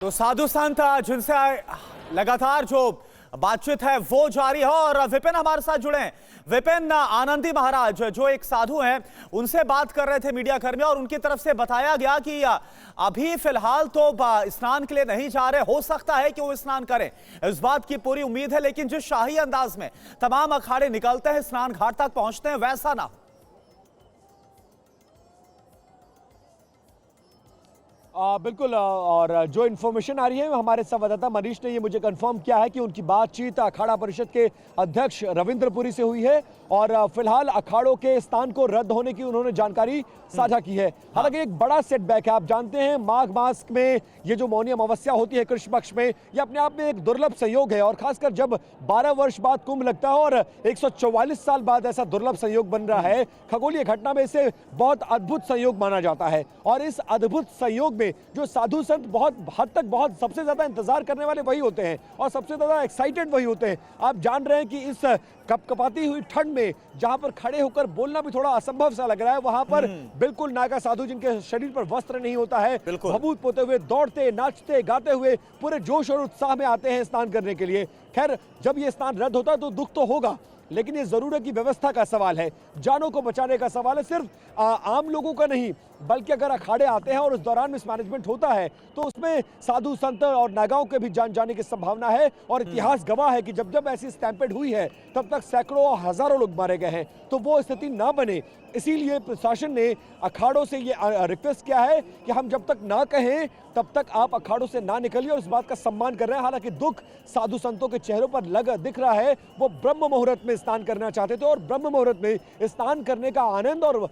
तो साधु संत जिनसे लगातार जो बातचीत है वो जारी है और विपिन हमारे साथ जुड़े हैं। विपिन, आनंदी महाराज जो एक साधु हैं उनसे बात कर रहे थे मीडिया कर्मी और उनकी तरफ से बताया गया कि अभी फिलहाल तो स्नान के लिए नहीं जा रहे, हो सकता है कि वो स्नान करें, इस बात की पूरी उम्मीद है, लेकिन जिस शाही अंदाज में तमाम अखाड़े निकलते हैं, स्नान घाट तक पहुंचते हैं, वैसा ना। बिल्कुल, और जो इन्फॉर्मेशन आ रही है हमारे संवाददाता मनीष ने ये मुझे कंफर्म किया है कि उनकी बातचीत अखाड़ा परिषद के अध्यक्ष रविंद्रपुरी से हुई है और फिलहाल अखाड़ों के स्नान को रद्द होने की उन्होंने जानकारी साझा की है। हालांकि एक बड़ा सेटबैक है, आप जानते हैं माघ मास में ये जो मौनी अमावस्या होती है कृष्ण पक्ष में, ये अपने आप में एक दुर्लभ संयोग है और खासकर जब 12 वर्ष बाद कुंभ लगता है और 144 साल बाद ऐसा दुर्लभ संयोग बन रहा है, खगोलीय घटना में इसे बहुत अद्भुत संयोग माना जाता है। और इस अद्भुत संयोग में जो साधु संत बहुत हद तक बहुत सबसे ज्यादा इंतजार करने वाले वही होते हैं और सबसे ज्यादा एक्साइटेड वही होते हैं। आप जान रहे हैं कि इस कपकपाती हुई ठंड में जहां पर खड़े होकर बोलना भी थोड़ा असंभव सा लग रहा है, वहां पर बिल्कुल नागा साधु जिनके शरीर पर वस्त्र नहीं होता है, भभूत पोते हुए दौड़ते नाचते गाते हुए पूरे जोश और उत्साह में आते हैं स्नान करने के लिए। खैर, जब ये स्नान रद्द होता है तो दुख तो होगा, लेकिन ये जरूर है कि व्यवस्था का सवाल है, जानों को बचाने का सवाल है, सिर्फ आम लोगों का नहीं, बल्कि अगर अखाड़े आते हैं और उस दौरान मिसमैनेजमेंट होता है तो उसमें साधु संत और नागाओं के भी जान जाने की संभावना है। और इतिहास गवाह है कि जब जब ऐसी स्टैम्पेड हुई है तब तक सैकड़ों और हजारों लोग मारे गए हैं, तो वो स्थिति ना बने इसीलिए प्रशासन ने अखाड़ों से ये रिक्वेस्ट किया है कि हम जब तक ना कहें तब तक आप अखाड़ों से ना निकलिए और इस बात का सम्मान कर रहे हैं। हालांकि दुख साधु संतों के चेहरों पर दिख रहा है, वो ब्रह्म मुहूर्त में स्नान करना चाहते थे और ब्रह्म मुहूर्त में स्नान करने का आनंद और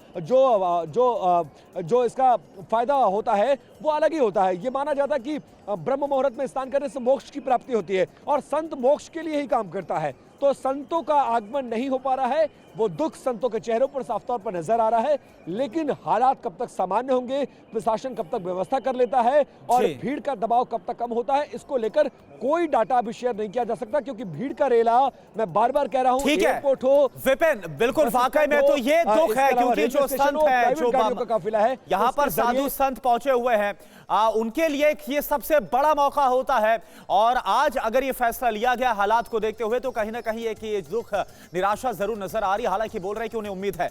जो इसका फायदा होता है वो अलग ही होता है। ये माना जाता है कि ब्रह्म मुहूर्त में स्नान करने से मोक्ष की प्राप्ति होती है और संत मोक्ष के लिए ही काम करता है। तो संतों का आगमन नहीं हो पा रहा है, वो दुख संतों के चेहरों पर साफ तौर पर नजर आ रहा है, लेकिन हालात कब तक सामान्य होंगे, प्रशासन कब तक व्यवस्था कर लेता है और भीड़ का दबाव कब तक कम होता है, इसको लेकर कोई डाटा अभी शेयर नहीं किया जा सकता, क्योंकि भीड़ का रेला, मैं बार बार कह रहा हूं, एयरपोर्ट हो विपिन, बिल्कुल वाकई में तो ये दुख है क्योंकि जो संत है, जो का काफिला है, यहाँ पर साधु संत पहुंचे हुए हैं, उनके लिए ये सबसे बड़ा मौका होता है। और आज अगर ये फैसला लिया गया हालात को देखते हुए तो कहीं ना कहीं एक ये दुख, निराशा जरूर नजर आ रही है। हालांकि बोल रहे हैं कि उन्हें उम्मीद है